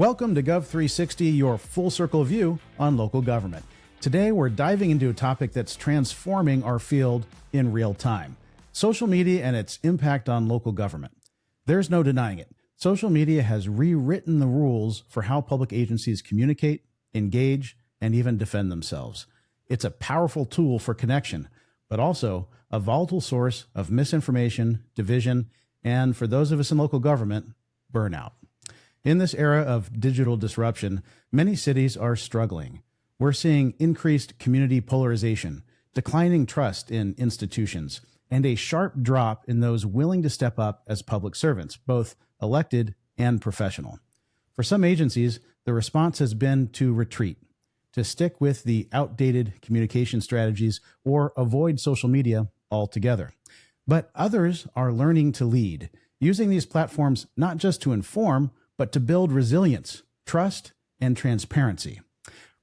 Welcome to Gov360, your full circle view on local government. Today, we're diving into a topic that's transforming our field in real time: social media and its impact on local government. There's no denying it. Social media has rewritten the rules for how public agencies communicate, engage, and even defend themselves. It's a powerful tool for connection, but also a volatile source of misinformation, division, and for those of us in local government, burnout. In this era of digital disruption, many cities are struggling. We're seeing increased community polarization, declining trust in institutions, and a sharp drop in those willing to step up as public servants, both elected and professional. For some agencies, the response has been to retreat, to stick with the outdated communication strategies or avoid social media altogether. But others are learning to lead, using these platforms not just to inform, but to build resilience, trust, and transparency.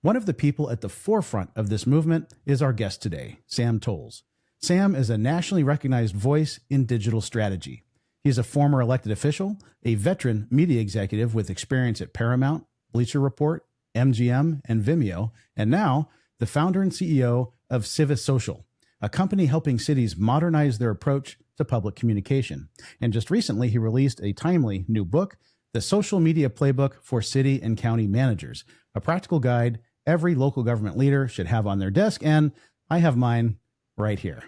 One of the people at the forefront of this movement is our guest today, Sam Toles. Sam is a nationally recognized voice in digital strategy. He's a former elected official, a veteran media executive with experience at Paramount, Bleacher Report, MGM, and Vimeo, and now the founder and CEO of CiviSocial, a company helping cities modernize their approach to public communication. And just recently, he released a timely new book, The Social Media Playbook for City and County Managers, a practical guide every local government leader should have on their desk, and I have mine right here.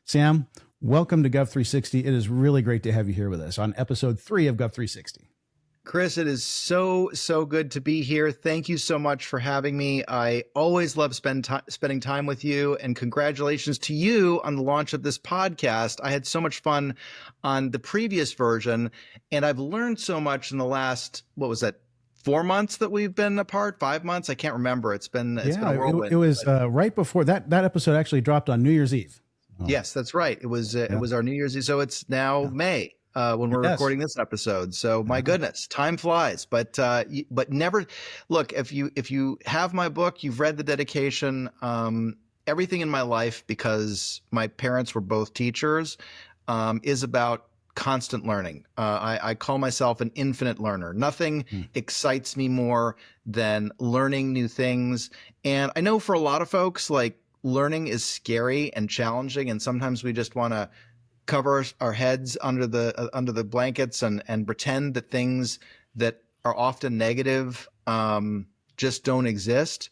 Sam, welcome to Gov360. It is really great to have you here with us on episode 3 of Gov360. Chris, it is so good to be here. Thank you so much for having me. I always love spending time with you, and congratulations to you on the launch of this podcast. I had so much fun on the previous version, and I've learned so much in the last, 4 months that we've been apart? 5 months? I can't remember. It's been a whirlwind. It was right before that episode actually dropped on New Year's Eve. Yes, that's right. It was our New Year's Eve. So it's now May. When we're recording this episode. So my goodness, time flies, but never look, if you have my book, you've read the dedication, everything in my life, because my parents were both teachers, is about constant learning. I call myself an infinite learner. Nothing excites me more than learning new things. And I know for a lot of folks, like, learning is scary and challenging. And sometimes we just want to cover our heads under the blankets and pretend that things that are often negative just don't exist.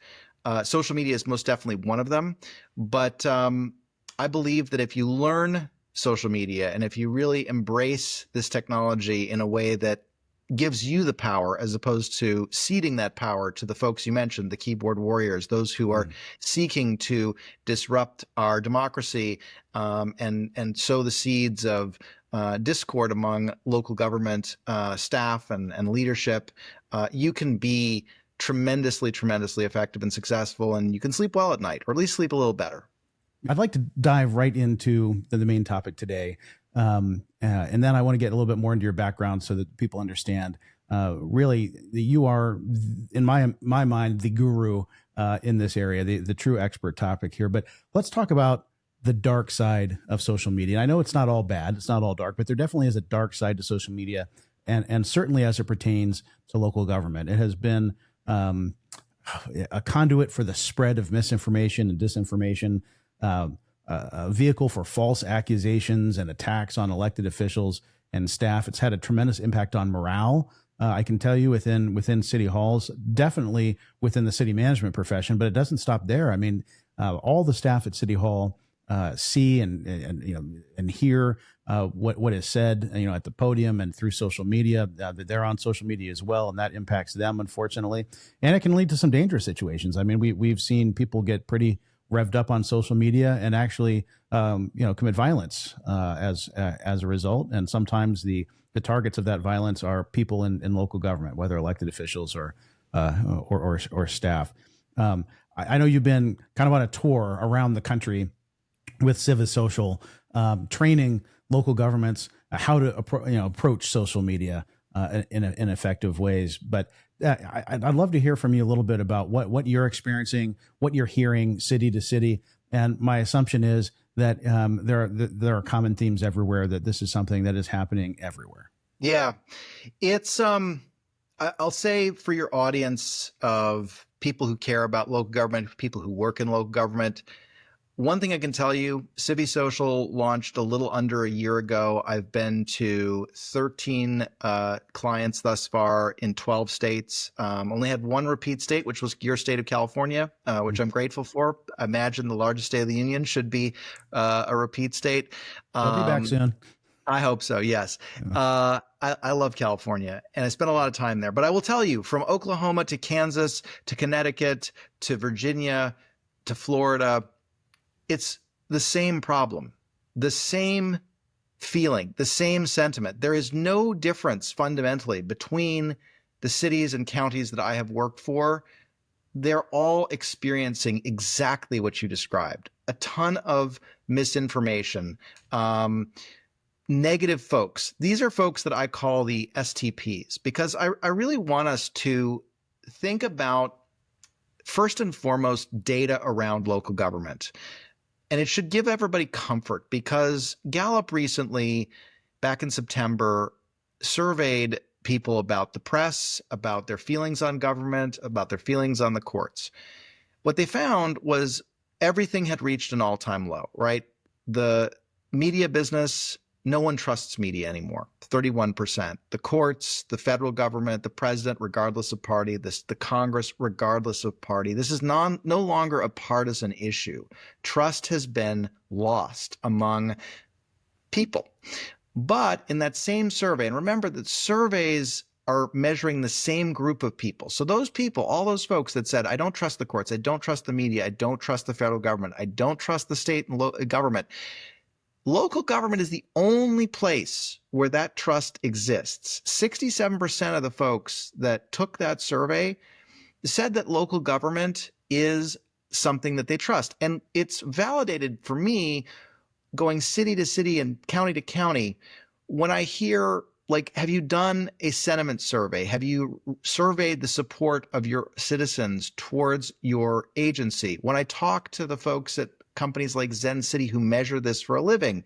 Social media is most definitely one of them. But I believe that if you learn social media and if you really embrace this technology in a way that gives you the power, as opposed to ceding that power to the folks you mentioned, the keyboard warriors, those who are seeking to disrupt our democracy and sow the seeds of discord among local government staff and leadership, you can be tremendously effective and successful, and you can sleep well at night, or at least sleep a little better. I'd like to dive right into the main topic today. And then I want to get a little bit more into your background so that people understand really that you are, in my mind, the guru in this area, the true expert topic here. But let's talk about the dark side of social media. And I know it's not all bad, it's not all dark, but there definitely is a dark side to social media, and certainly as it pertains to local government. It has been a conduit for the spread of misinformation and disinformation, a vehicle for false accusations and attacks on elected officials and staff. It's had a tremendous impact on morale. I can tell you within city halls, definitely within the city management profession, but it doesn't stop there. I mean, all the staff at City Hall see and hear what is said, at the podium and through social media. That they're on social media as well, and that impacts them, unfortunately. And it can lead to some dangerous situations. I mean, we've seen people get pretty revved up on social media and actually, commit violence as a result. And sometimes the targets of that violence are people in local government, whether elected officials or staff. I know you've been kind of on a tour around the country with CiviSocial, training local governments how to approach social media in effective ways. But I'd love to hear from you a little bit about what you're experiencing, what you're hearing city to city. And my assumption is that there are common themes everywhere, that this is something that is happening everywhere. Yeah, it's I'll say for your audience of people who care about local government, people who work in local government, one thing I can tell you, CiviSocial launched a little under a year ago. I've been to 13 clients thus far in 12 states. Only had one repeat state, which was your state of California, which I'm grateful for. I imagine the largest state of the union should be a repeat state. I'll be back soon. I hope so, yes. I love California, and I spent a lot of time there. But I will tell you, from Oklahoma to Kansas to Connecticut to Virginia to Florida, it's the same problem, the same feeling, the same sentiment. There is no difference fundamentally between the cities and counties that I have worked for. They're all experiencing exactly what you described. A ton of misinformation, negative folks. These are folks that I call the STPs, because I really want us to think about, first and foremost, data around local government. And it should give everybody comfort, because Gallup recently, back in September, surveyed people about the press, about their feelings on government, about their feelings on the courts. What they found was everything had reached an all-time low, right? The media business, no one trusts media anymore, 31%. The courts, the federal government, the president, regardless of party, the Congress, regardless of party. This is no longer a partisan issue. Trust has been lost among people. But in that same survey, and remember that surveys are measuring the same group of people. So those people, all those folks that said, I don't trust the courts, I don't trust the media, I don't trust the federal government, I don't trust the state and government. Local government is the only place where that trust exists. 67% of the folks that took that survey said that local government is something that they trust. And it's validated for me going city to city and county to county when I hear, like, have you done a sentiment survey? Have you surveyed the support of your citizens towards your agency? When I talk to the folks at companies like Zen City who measure this for a living,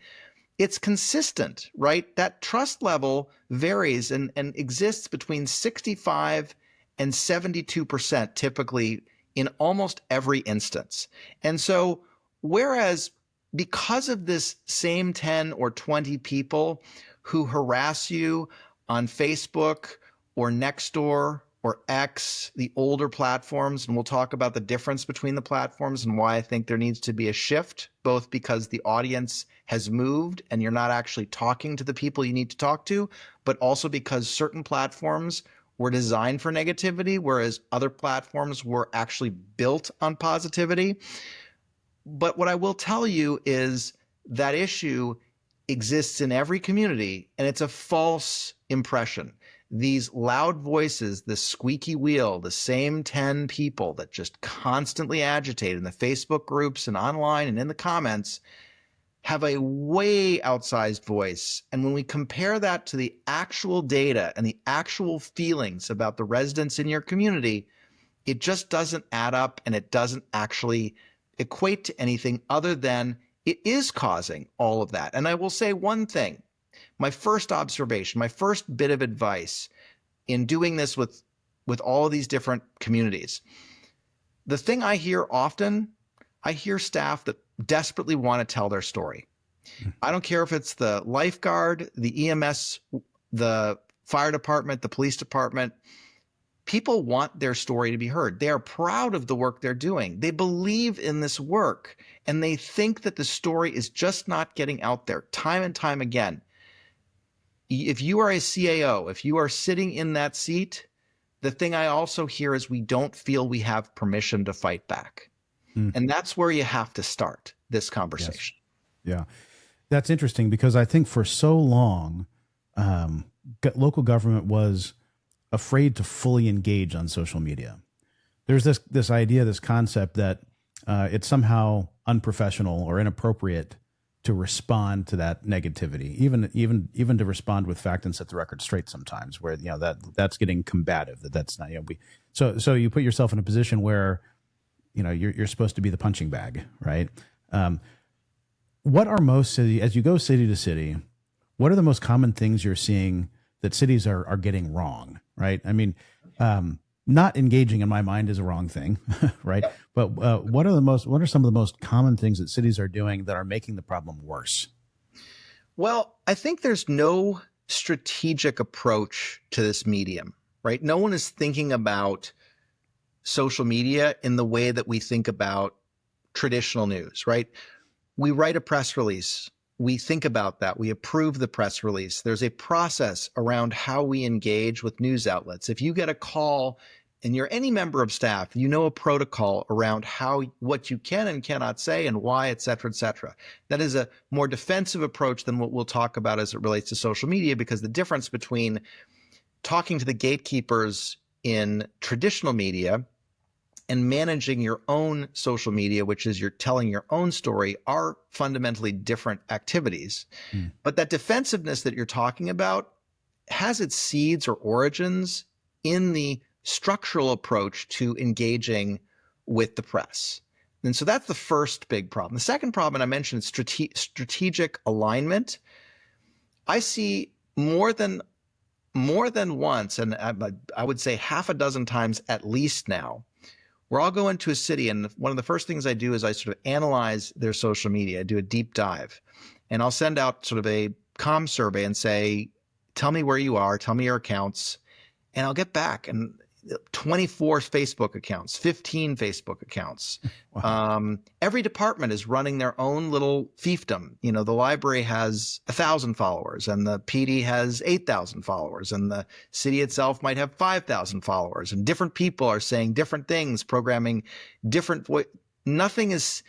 it's consistent, right? That trust level varies and exists between 65 and 72% typically in almost every instance. And so, whereas because of this same 10 or 20 people who harass you on Facebook or Nextdoor or X, the older platforms, and we'll talk about the difference between the platforms and why I think there needs to be a shift, both because the audience has moved and you're not actually talking to the people you need to talk to, but also because certain platforms were designed for negativity, whereas other platforms were actually built on positivity. But what I will tell you is that issue exists in every community, and it's a false impression. These loud voices, this squeaky wheel, the same 10 people that just constantly agitate in the Facebook groups and online and in the comments, have a way outsized voice. And when we compare that to the actual data and the actual feelings about the residents in your community, it just doesn't add up, and it doesn't actually equate to anything other than it is causing all of that. And I will say one thing. My first observation, my first bit of advice in doing this with all of these different communities, the thing I hear often, I hear staff that desperately want to tell their story. I don't care if it's the lifeguard, the EMS, the fire department, the police department. People want their story to be heard. They are proud of the work they're doing. They believe in this work, and they think that the story is just not getting out there time and time again. If you are a CAO, if you are sitting in that seat, the thing I also hear is we don't feel we have permission to fight back. And that's where you have to start this conversation. Yes. Yeah. That's interesting, because I think for so long, local government was afraid to fully engage on social media. There's this idea, this concept that it's somehow unprofessional or inappropriate to respond to that negativity, even to respond with fact and set the record straight sometimes, where that's getting combative. That's not so you put yourself in a position where you're supposed to be the punching bag, right? What are as you go city to city, what are the most common things you're seeing that cities are getting wrong, right? I mean, not engaging in my mind is a wrong thing, right? Yep. But what are some of the most common things that cities are doing that are making the problem worse? Well, I think there's no strategic approach to this medium, right? No one is thinking about social media in the way that we think about traditional news, right? We write a press release. We think about that. We approve the press release. There's a process around how we engage with news outlets. If you get a call and you're any member of staff, you know a protocol around what you can and cannot say and why, et cetera, et cetera. That is a more defensive approach than what we'll talk about as it relates to social media, because the difference between talking to the gatekeepers in traditional media and managing your own social media, which is you're telling your own story, are fundamentally different activities. But that defensiveness that you're talking about has its seeds or origins in the structural approach to engaging with the press. And so that's the first big problem. The second problem, and I mentioned strategic alignment. I see more than once, and I would say half a dozen times at least now, where I'll go into a city, and one of the first things I do is I sort of analyze their social media, I do a deep dive, and I'll send out sort of a comm survey and say, tell me where you are, tell me your accounts, and I'll get back, and 24 Facebook accounts, 15 Facebook accounts. Wow. Every department is running their own little fiefdom. You know, the library has 1,000 followers and the PD has 8,000 followers and the city itself might have 5,000 followers, and different people are saying different things, programming different Nothing is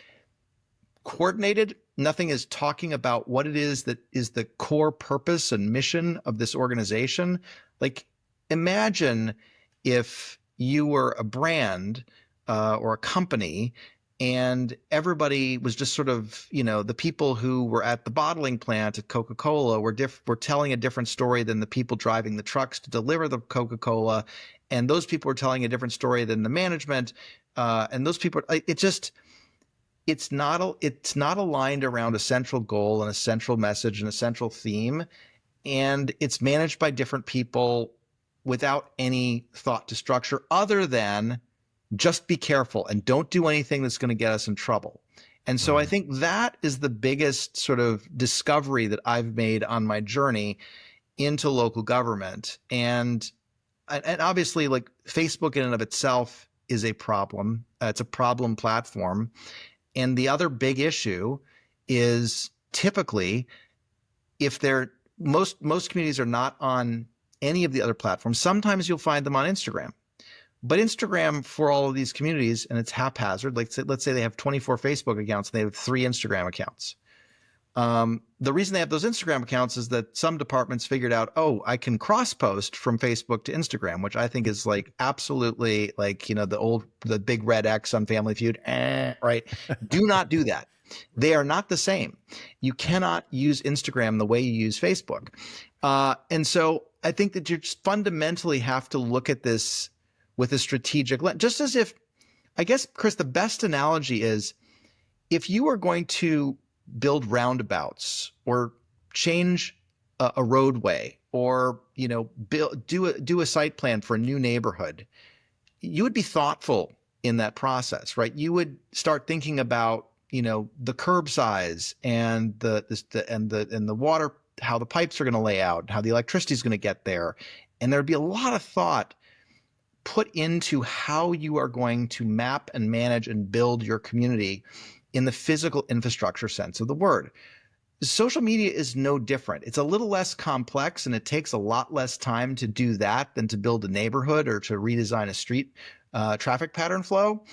coordinated. Nothing is talking about what it is that is the core purpose and mission of this organization. Like, imagine if you were a brand or a company and everybody was just sort of, you know, the people who were at the bottling plant at Coca-Cola were telling a different story than the people driving the trucks to deliver the Coca-Cola. And those people were telling a different story than the management. And those people, it's not aligned around a central goal and a central message and a central theme. And it's managed by different people without any thought to structure other than just be careful and don't do anything that's going to get us in trouble. And so I think that is the biggest sort of discovery that I've made on my journey into local government. And obviously, like, Facebook in and of itself is a problem. It's a problem platform. And the other big issue is typically if most communities are not on any of the other platforms. Sometimes you'll find them on Instagram, but Instagram for all of these communities, and it's haphazard. Like, let's say they have 24 Facebook accounts and they have 3 Instagram accounts. The reason they have those Instagram accounts is that some departments figured out, oh, I can cross post from Facebook to Instagram, which I think is like absolutely like, you know, the big red X on Family Feud, right? Do not do that. They are not the same. You cannot use Instagram the way you use Facebook. And so I think that you just fundamentally have to look at this with a strategic lens. Just as if, I guess, Chris, the best analogy is if you are going to build roundabouts or change a roadway or, you know, do a site plan for a new neighborhood, you would be thoughtful in that process, right? You would start thinking about, you know, the curb size and the water, how the pipes are going to lay out, how the electricity is going to get there. And there'd be a lot of thought put into how you are going to map and manage and build your community in the physical infrastructure sense of the word. Social media is no different. It's a little less complex and it takes a lot less time to do that than to build a neighborhood or to redesign a street traffic pattern flow.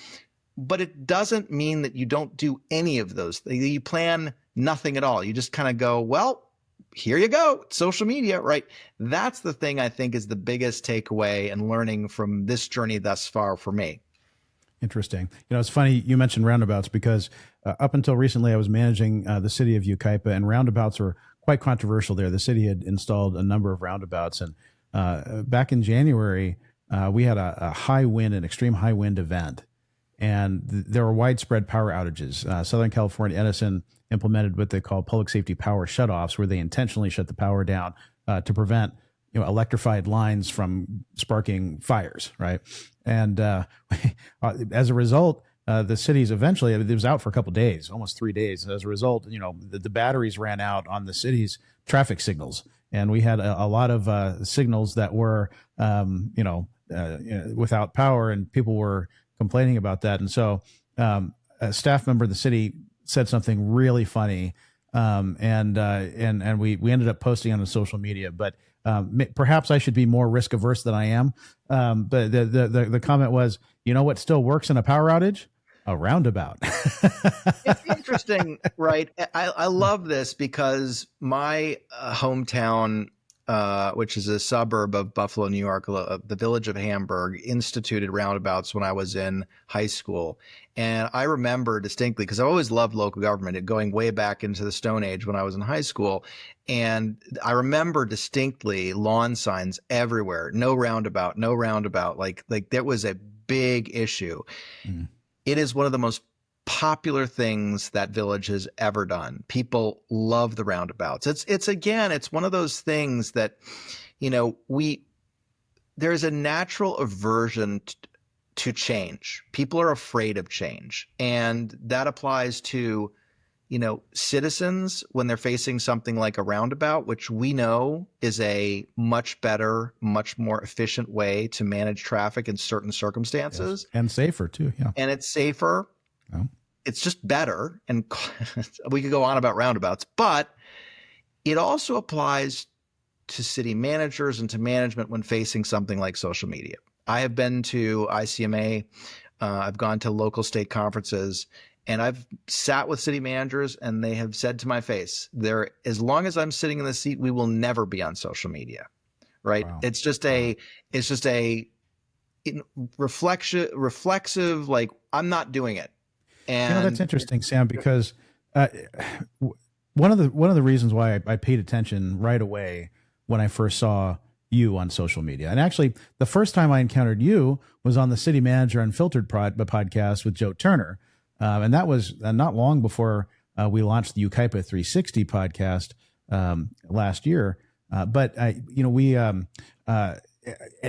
But it doesn't mean that you don't do any of those. You plan nothing at all. You just kind of go, well, here you go, social media, right? That's the thing I think is the biggest takeaway and learning from this journey thus far for me. Interesting. You know, it's funny you mentioned roundabouts because up until recently I was managing the city of Yucaipa, and roundabouts were quite controversial there. The city had installed a number of roundabouts, and back in January, we had a high wind, an extreme high wind event, and there were widespread power outages. Southern California Edison implemented what they call public safety power shutoffs, where they intentionally shut the power down to prevent electrified lines from sparking fires, right? And as a result, the cities eventually, it was out for a couple of days, almost 3 days. As a result, the batteries ran out on the city's traffic signals, and we had a lot of signals that were, without power, and people were complaining about that. And so, a staff member of the city said something really funny, and we ended up posting on the social media. But perhaps I should be more risk averse than I am. But the comment was, what still works in a power outage? A roundabout. It's interesting, right? I love this because my hometown, which is a suburb of Buffalo, New York, the village of Hamburg, instituted roundabouts when I was in high school. And I remember distinctly, because I always loved local government, going way back into the Stone Age when I was in high school. And I remember distinctly lawn signs everywhere, no roundabout, no roundabout. Like that was a big issue. Mm. It is one of the most popular things that village has ever done. People love the roundabouts. It's one of those things that, there's a natural aversion to change. People are afraid of change. And that applies to, citizens when they're facing something like a roundabout, which we know is a much better, much more efficient way to manage traffic in certain circumstances. Yes. And safer too. Yeah. And it's safer. Oh. It's just better. And we could go on about roundabouts, but it also applies to city managers and to management when facing something like social media. I have been to ICMA. I've gone to local state conferences, and I've sat with city managers, and they have said to my face, as long as I'm sitting in the seat, we will never be on social media. Right. Wow. It's just a reflexive, like, I'm not doing it. And that's interesting, Sam, because one of the reasons why I paid attention right away when I first saw you on social media, and actually the first time I encountered you was on the City Manager Unfiltered podcast with Joe Turner, and that was not long before we launched the Ukaipa 360 podcast last year. But we at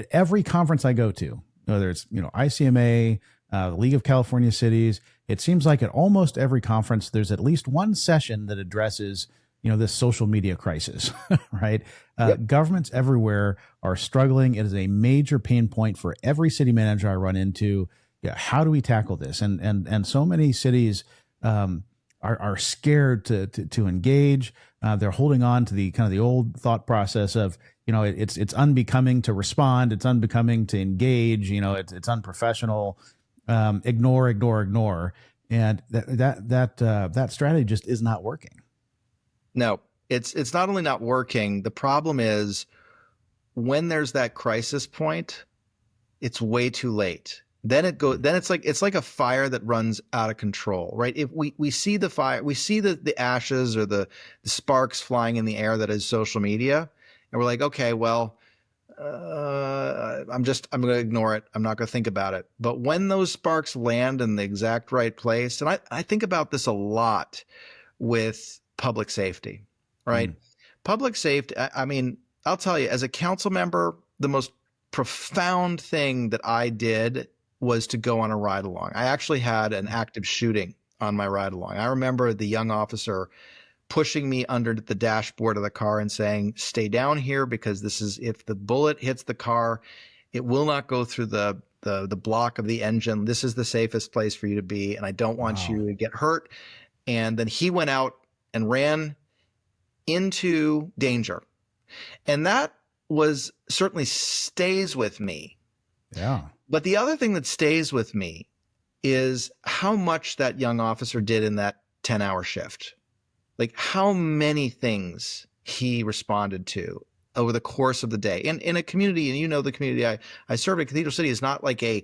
every conference I go to, whether it's ICMA, the League of California Cities, it seems like at almost every conference there's at least one session that addresses this social media crisis, right? Yep. Governments everywhere are struggling. It is a major pain point for every city manager I run into. Yeah, how do we tackle this? And so many cities are scared to engage. They're holding on to the kind of the old thought process of it's unbecoming to respond. It's unbecoming to engage. It's unprofessional. Ignore, and that strategy just is not working. No, it's not only not working. The problem is when there's that crisis point, it's way too late. Then it's like a fire that runs out of control, right? If we see the fire, we see the ashes or the sparks flying in the air that is social media, and we're like, okay, well, I'm going to ignore it. I'm not going to think about it. But when those sparks land in the exact right place, and I think about this a lot with public safety, right? Public safety. I mean, I'll tell you, as a council member, the most profound thing that I did was to go on a ride along. I actually had an active shooting on my ride along. I remember the young officer pushing me under the dashboard of the car and saying, stay down here, because if the bullet hits the car, it will not go through the block of the engine. This is the safest place for you to be, and I don't want you to get hurt. And then he went out and ran into danger. And that certainly stays with me. Yeah. But the other thing that stays with me is how much that young officer did in that 10-hour shift. Like how many things he responded to over the course of the day. In a community, and the community I serve in, Cathedral City is not like a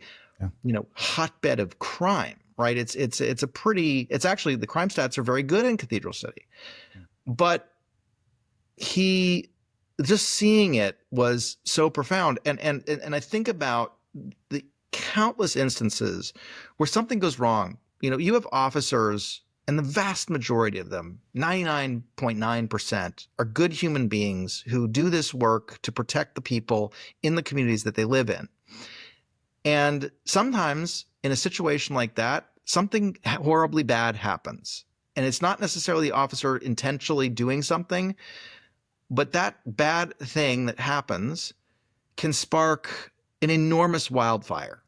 hotbed of crime, right? It's actually, the crime stats are very good in Cathedral City. But just seeing it was so profound. And I think about the countless instances where something goes wrong. You have officers and the vast majority of them, 99.9%, are good human beings who do this work to protect the people in the communities that they live in. And sometimes in a situation like that, something horribly bad happens. And it's not necessarily the officer intentionally doing something, but that bad thing that happens can spark an enormous wildfire.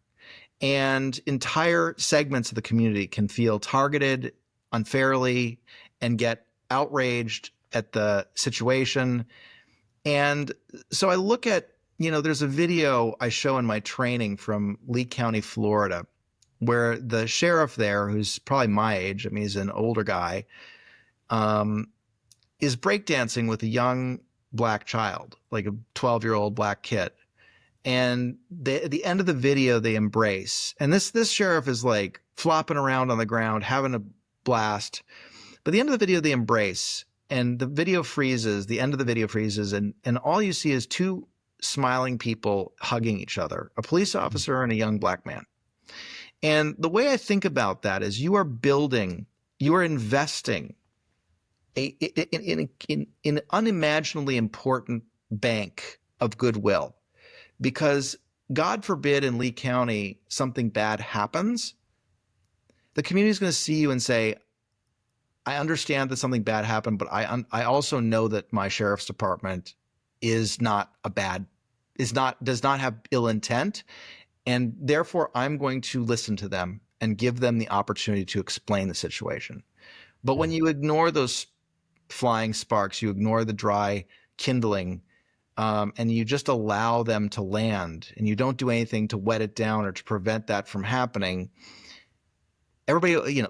And entire segments of the community can feel targeted unfairly and get outraged at the situation. And so I look at, there's a video I show in my training from Lee County, Florida, where the sheriff there, who's probably my age, I mean, he's an older guy, is breakdancing with a young black child, like a 12-year-old black kid. And at the end of the video, they embrace. And this sheriff is like flopping around on the ground, having a blast. But at the end of the video, they embrace. And the video freezes, the end of the video freezes. And all you see is two smiling people hugging each other, a police officer and a young black man. And the way I think about that is you are investing in an unimaginably important bank of goodwill. Because God forbid in Lee County something bad happens, the community is going to see you and say, I understand that something bad happened, but I also know that my sheriff's department does not have ill intent, and therefore I'm going to listen to them and give them the opportunity to explain the situation. But when you ignore those flying sparks, you ignore the dry kindling, and you just allow them to land, and you don't do anything to wet it down or to prevent that from happening, everybody,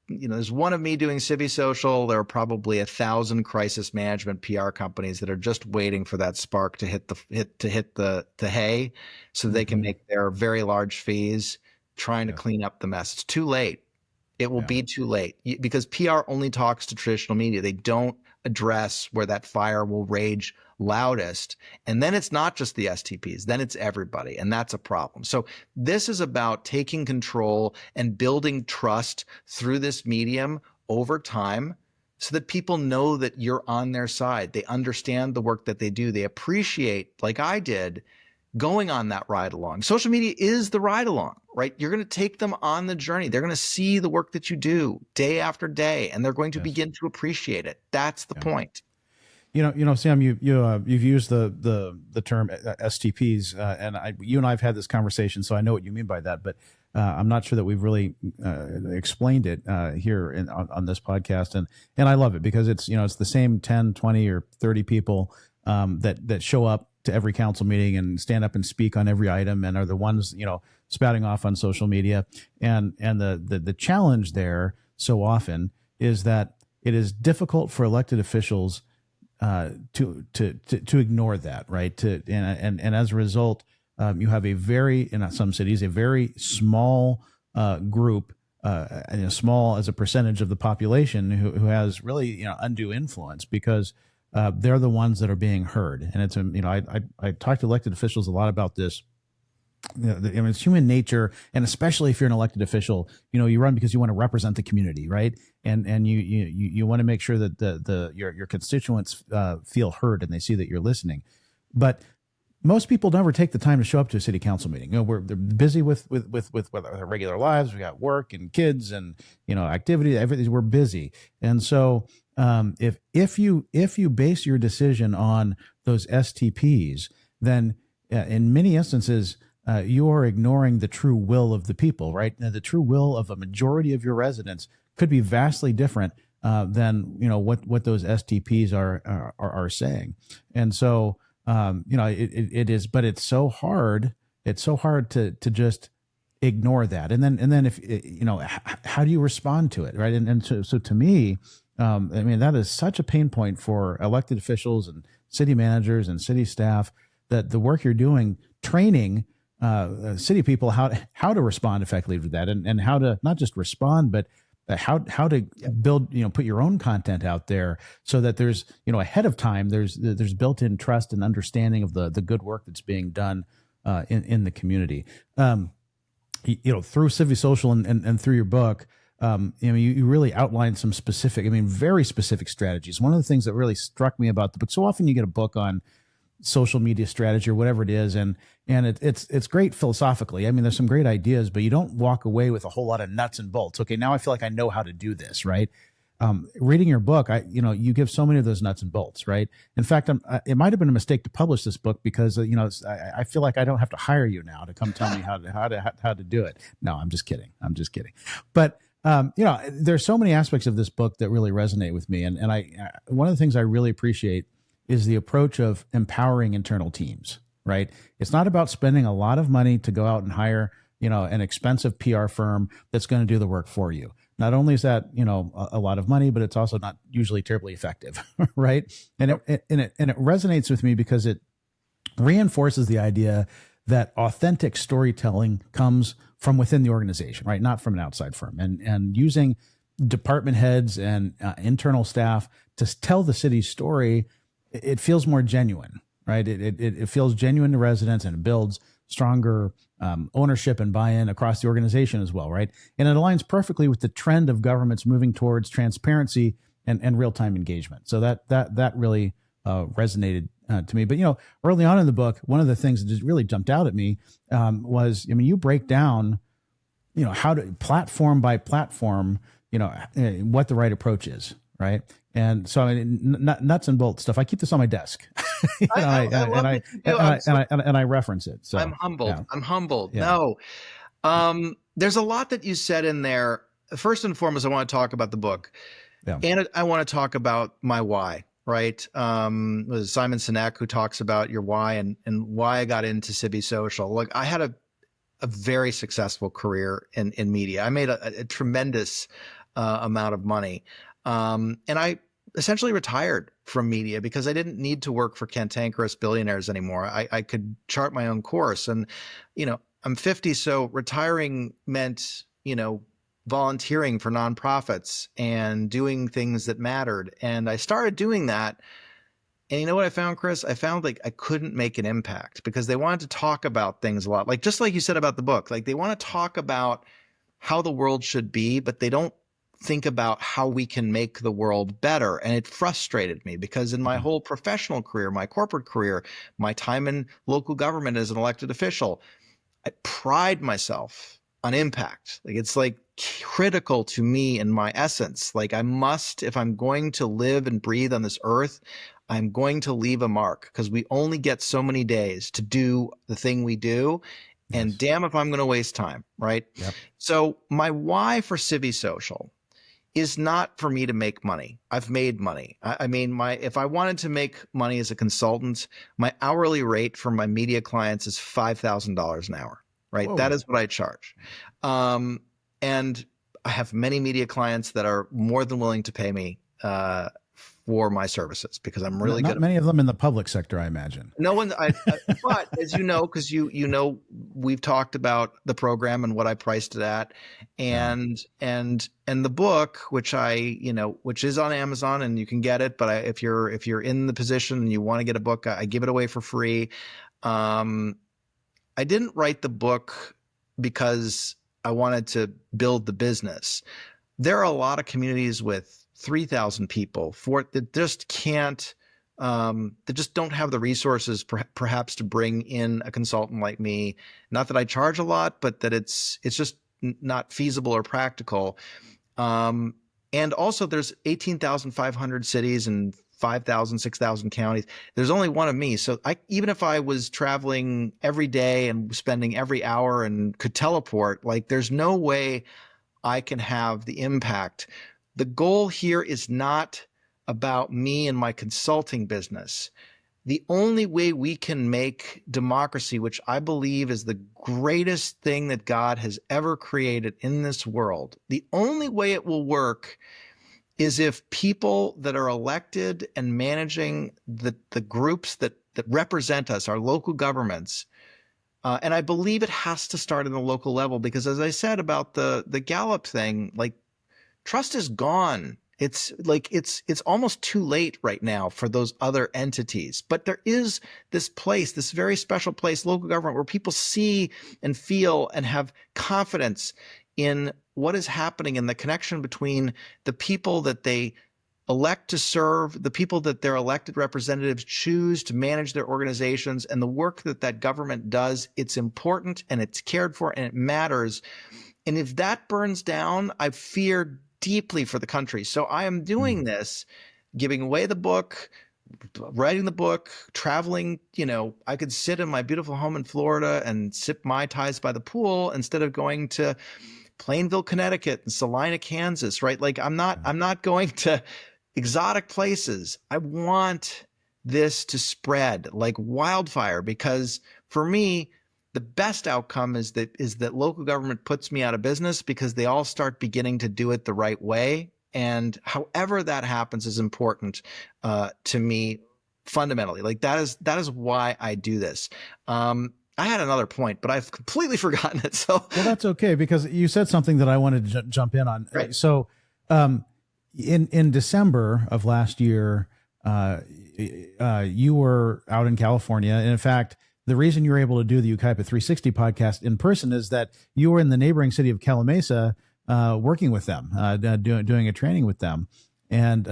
there's one of me doing CiviSocial. There are probably 1,000 crisis management PR companies that are just waiting for that spark to hit the hay, so they can make their very large fees trying to clean up the mess. It's too late. It will be too late, because PR only talks to traditional media. They don't address where that fire will rage loudest. And then it's not just the STPs, then it's everybody. And that's a problem. So this is about taking control and building trust through this medium over time, so that people know that you're on their side. They understand the work that they do. They appreciate, like I did, going on that ride along. Social media is the ride along, right? You're going to take them on the journey. They're going to see the work that you do day after day, and they're going to begin to appreciate it. That's the point. Sam, you've used the term STPs, and you and I have had this conversation, so I know what you mean by that. But I'm not sure that we've really explained it here on this podcast, and I love it because it's the same 10, 20, or 30 people that show up to every council meeting and stand up and speak on every item, and are the ones spouting off on social media. And the challenge there so often is that it is difficult for elected officials to ignore that, right? And as a result, you have in some cities, a very small group, small as a percentage of the population who has really undue influence, because they're the ones that are being heard. And it's I talk to elected officials a lot about this. It's human nature, and especially if you're an elected official, you run because you want to represent the community, right? And you want to make sure that your constituents feel heard and they see that you're listening. But most people never take the time to show up to a city council meeting. They're busy with their regular lives. We got work and kids and activity. Everything. We're busy, and so if you base your decision on those STPs, then in many instances, you are ignoring the true will of the people, right? Now, the true will of a majority of your residents could be vastly different than what those STPs are saying. And so it is, but it's so hard. It's so hard to just ignore that. And then if how do you respond to it, right? And so to me, that is such a pain point for elected officials and city managers and city staff, that the work you're doing, training city people how to respond effectively to that, and how to not just respond, but how to build, put your own content out there, so that there's, ahead of time, there's built-in trust and understanding of the good work that's being done in the community. Through CiviSocial and through your book, You really outlined some specific, very specific strategies. One of the things that really struck me about the book, so often you get a book on social media strategy or whatever it is, and it's great philosophically. There's some great ideas, but you don't walk away with a whole lot of nuts and bolts. Okay, now I feel like I know how to do this, right? Reading your book, you give so many of those nuts and bolts, right? In fact, it might have been a mistake to publish this book because I feel like I don't have to hire you now to come tell me how to do it. No, I'm just kidding. But there's so many aspects of this book that really resonate with me, and one of the things I really appreciate is the approach of empowering internal teams, right? It's not about spending a lot of money to go out and hire, an expensive PR firm that's going to do the work for you. Not only is that, a lot of money, but it's also not usually terribly effective, right? And it resonates with me because it reinforces the idea that authentic storytelling comes from within the organization, right? Not from an outside firm. And using department heads and internal staff to tell the city's story, it feels more genuine, right? It feels genuine to residents, and it builds stronger ownership and buy-in across the organization as well, right? And it aligns perfectly with the trend of governments moving towards transparency and real-time engagement. So that really resonated to me. But early on in the book, one of the things that just really jumped out at me was, you break down, how to platform by platform, what the right approach is, right? And so nuts and bolts stuff. I keep this on my desk, I reference it. So I'm humbled. Yeah. I'm humbled. Yeah. No, there's a lot that you said in there. First and foremost, I want to talk about the book, and I want to talk about my why. Right? It was Simon Sinek who talks about your why and why I got into CiviSocial. Look, I had a very successful career in media. I made a tremendous amount of money. And I essentially retired from media because I didn't need to work for cantankerous billionaires anymore. I could chart my own course. And, I'm 50, so retiring meant, volunteering for nonprofits and doing things that mattered. And I started doing that. And you know what I found, Chris? I found like I couldn't make an impact because they wanted to talk about things a lot. Like, just like you said about the book, like they want to talk about how the world should be, but they don't think about how we can make the world better. And it frustrated me because in my whole professional career, my corporate career, my time in local government as an elected official, I pride myself on impact. Like, it's like critical to me in my essence. Like, I must, if I'm going to live and breathe on this earth, I'm going to leave a mark because we only get so many days to do the thing we do. Yes. And damn if I'm going to waste time, right? Yep. So my why for CiviSocial is not for me to make money. I've made money. If I wanted to make money as a consultant, my hourly rate for my media clients is $5,000 an hour, right? Whoa. That is what I charge. And I have many media clients that are more than willing to pay me for my services because I'm really good. Not many of them in the public sector, I imagine. No one, but as you know, because we've talked about the program and what I priced it at, and the book, which which is on Amazon and you can get it. But if you're in the position and you want to get a book, I give it away for free. I didn't write the book because I wanted to build the business. There are a lot of communities with 3,000 people that just can't, that just don't have the resources perhaps to bring in a consultant like me. Not that I charge a lot, but that it's just not feasible or practical. And also there's 18,500 cities and 5,000, 6,000 counties. There's only one of me. So even if I was traveling every day and spending every hour and could teleport, like there's no way I can have the impact. The goal here is not about me and my consulting business. The only way we can make democracy, which I believe is the greatest thing that God has ever created in this world, the only way it will work is if people that are elected and managing the groups that represent us, our local governments, and I believe it has to start in the local level because, as I said about the Gallup thing, like, trust is gone. It's almost too late right now for those other entities. But there is this place, this very special place, local government, where people see and feel and have confidence in what is happening in the connection between the people that they elect to serve, the people that their elected representatives choose to manage their organizations, and the work that that government does. It's important and it's cared for and it matters. And if that burns down, I fear deeply for the country. So I am doing this, giving away the book, writing the book, traveling. I could sit in my beautiful home in Florida and sip Mai Tais by the pool instead of going to Plainville, Connecticut and Salina, Kansas, right? Like I'm not going to exotic places. I want this to spread like wildfire, because for me, the best outcome is that local government puts me out of business because they all start beginning to do it the right way. And however that happens is important to me fundamentally. Like that is why I do this. I had another point, but I've completely forgotten it. So well, that's okay, because you said something that I wanted to jump in on. Right. So in December of last year, you were out in California, and in fact, the reason you were able to do the Ep. 360 podcast in person is that you were in the neighboring city of Calimesa, working with them, doing a training with them. And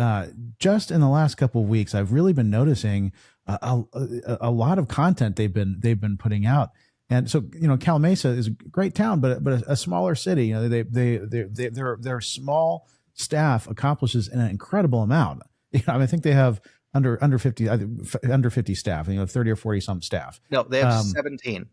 just in the last couple of weeks, I've really been noticing a lot of content they've been putting out. And so, Calimesa is a great town, but a smaller city. Their small staff accomplishes an incredible amount. I think they have under 50 staff, 30 or 40 some staff. No, they have 17.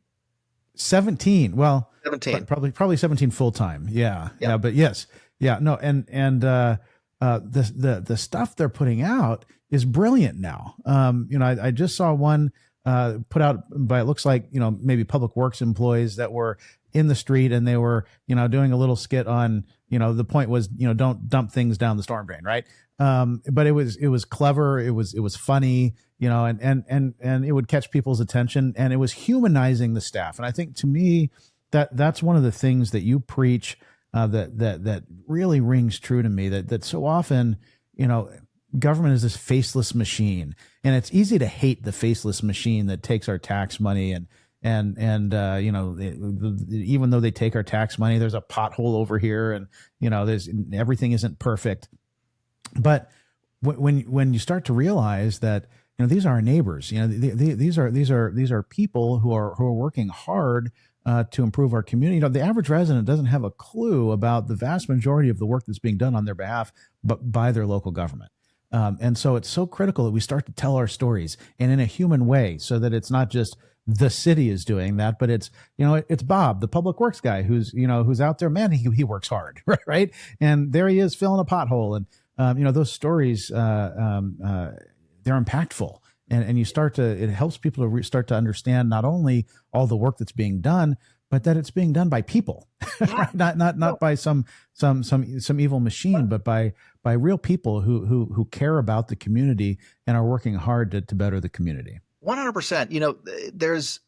17. Well, 17. Probably 17 full time. Yeah. But yes. Yeah. No. And the stuff they're putting out is brilliant now. I just saw one put out by, it looks like, maybe public works employees that were in the street, and they were, doing a little skit on, the point was, don't dump things down the storm drain. Right. But it was clever. It was funny, and it would catch people's attention, and it was humanizing the staff. And I think, to me, that's one of the things that you preach, that really rings true to me, that so often, government is this faceless machine, and it's easy to hate the faceless machine that takes our tax money and even though they take our tax money, there's a pothole over here, and everything isn't perfect. But when you start to realize that these are our neighbors, these are people who are working hard to improve our community. The average resident doesn't have a clue about the vast majority of the work that's being done on their behalf, but by their local government. And so it's so critical that we start to tell our stories, and in a human way, so that it's not just the city is doing that, but it's Bob, the public works guy, who's out there, man, he works hard, right? And there he is filling a pothole. And those stories, they're impactful, and it helps people to start to understand not only all the work that's being done, but that it's being done by people, right? Not by some evil machine, but by real people who care about the community and are working hard to better the community. 100%. There's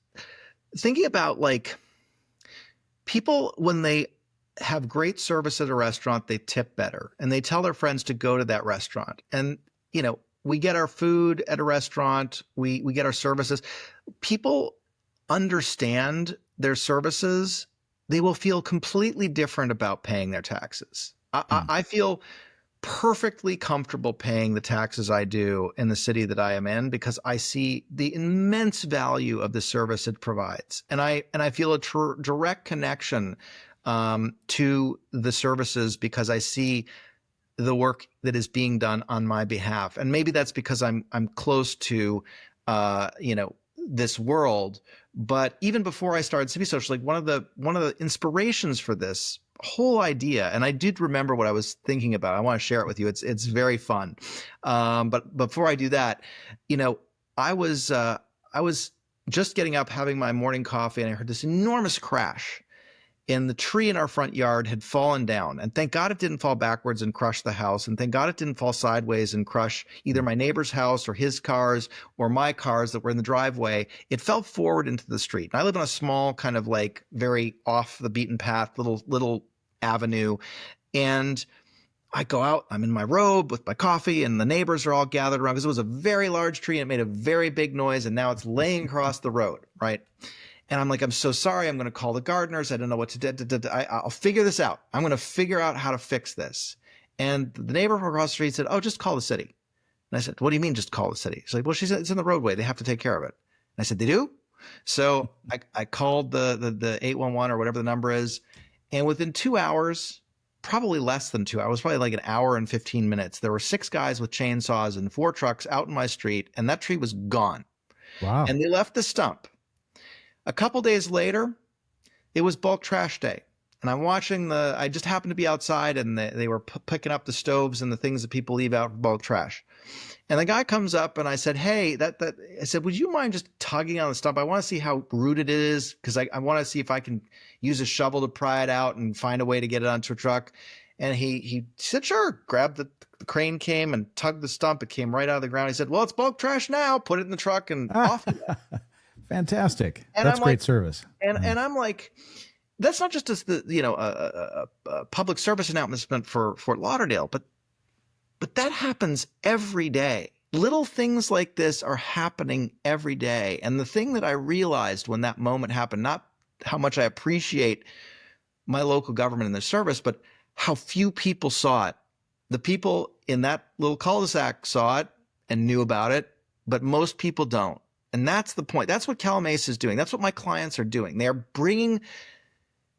thinking about, like, people, when they have great service at a restaurant, they tip better, and they tell their friends to go to that restaurant. And, we get our food at a restaurant, we get our services. People understand their services. They will feel completely different about paying their taxes. I feel perfectly comfortable paying the taxes I do in the city that I am in, because I see the immense value of the service it provides. And I feel a direct connection to the services, because I see the work that is being done on my behalf. And maybe that's because I'm close to, this world. But even before I started CiviSocial, like one of the inspirations for this whole idea, and I did remember what I was thinking about. I want to share it with you. It's very fun. But before I do that, I was just getting up, having my morning coffee, and I heard this enormous crash. And the tree in our front yard had fallen down. And thank God it didn't fall backwards and crush the house. And thank God it didn't fall sideways and crush either my neighbor's house or his cars or my cars that were in the driveway. It fell forward into the street. And I live on a small, kind of like very off the beaten path, little avenue. And I go out, I'm in my robe with my coffee, and the neighbors are all gathered around, because it was a very large tree and it made a very big noise. And now it's laying across the road, right? And I'm like, I'm so sorry. I'm going to call the gardeners. I don't know what to do. I'll figure this out. I'm going to figure out how to fix this. And the neighbor from across the street said, oh, just call the city. And I said, what do you mean just call the city? She's like, well, she said, it's in the roadway. They have to take care of it. And I said, they do? So I called the 811 or whatever the number is. And within 2 hours, probably less than 2 hours, probably like an hour and 15 minutes, there were 6 guys with chainsaws and 4 trucks out in my street. And that tree was gone. Wow. And they left the stump. A couple days later, it was bulk trash day. And I'm watching I just happened to be outside, and they were picking up the stoves and the things that people leave out for bulk trash. And the guy comes up, and I said, hey, I said, would you mind just tugging on the stump? I want to see how rooted it is, because I want to see if I can use a shovel to pry it out and find a way to get it onto a truck. And he said, sure. Grabbed the crane, came and tugged the stump. It came right out of the ground. He said, well, it's bulk trash now. Put it in the truck and off. Fantastic. And that's great service. And I'm like, that's not just a public service announcement for Fort Lauderdale, but that happens every day. Little things like this are happening every day. And the thing that I realized when that moment happened, not how much I appreciate my local government and their service, but how few people saw it. The people in that little cul-de-sac saw it and knew about it, but most people don't. And that's the point. That's what Calamase is doing. That's what my clients are doing. They are bringing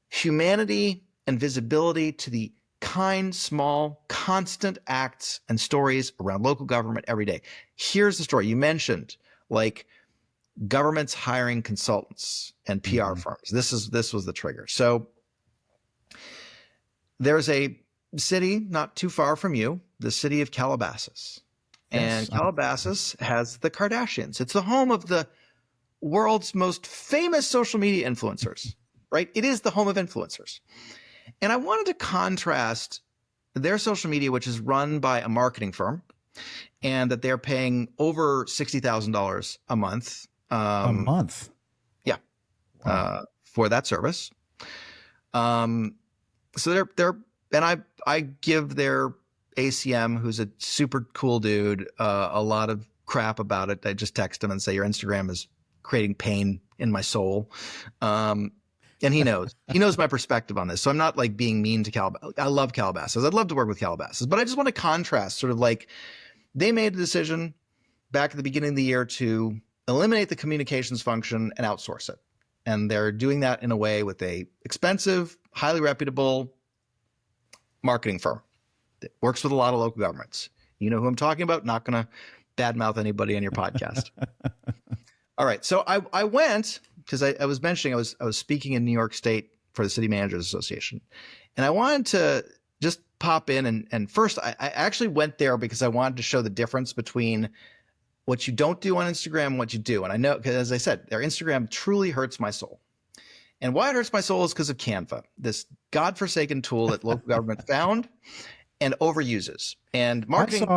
humanity and visibility to the kind, small, constant acts and stories around local government every day. Here's the story. You mentioned like governments hiring consultants and PR firms. This was the trigger. So there's a city not too far from you, the city of Calabasas. And Calabasas has the Kardashians. It's the home of the world's most famous social media influencers, right? It is the home of influencers. And I wanted to contrast their social media, which is run by a marketing firm, and that they're paying over $60,000 a month. A month? Yeah. Wow. For that service. So I give their ACM, who's a super cool dude, a lot of crap about it. I just text him and say, your Instagram is creating pain in my soul. And he knows my perspective on this. So I'm not like being mean to Calabasas. I love Calabasas. I'd love to work with Calabasas, but I just want to contrast sort of like they made a decision back at the beginning of the year to eliminate the communications function and outsource it. And they're doing that in a way with a expensive, highly reputable marketing firm that works with a lot of local governments. You know who I'm talking about? Not going to badmouth anybody on your podcast. All right. So I went because I was mentioning I was speaking in New York State for the City Managers Association, and I wanted to just pop in and first I actually went there because I wanted to show the difference between what you don't do on Instagram and what you do. And I know, because as I said, their Instagram truly hurts my soul. And why it hurts my soul is because of Canva, this godforsaken tool that local government found and overuses. And marketing.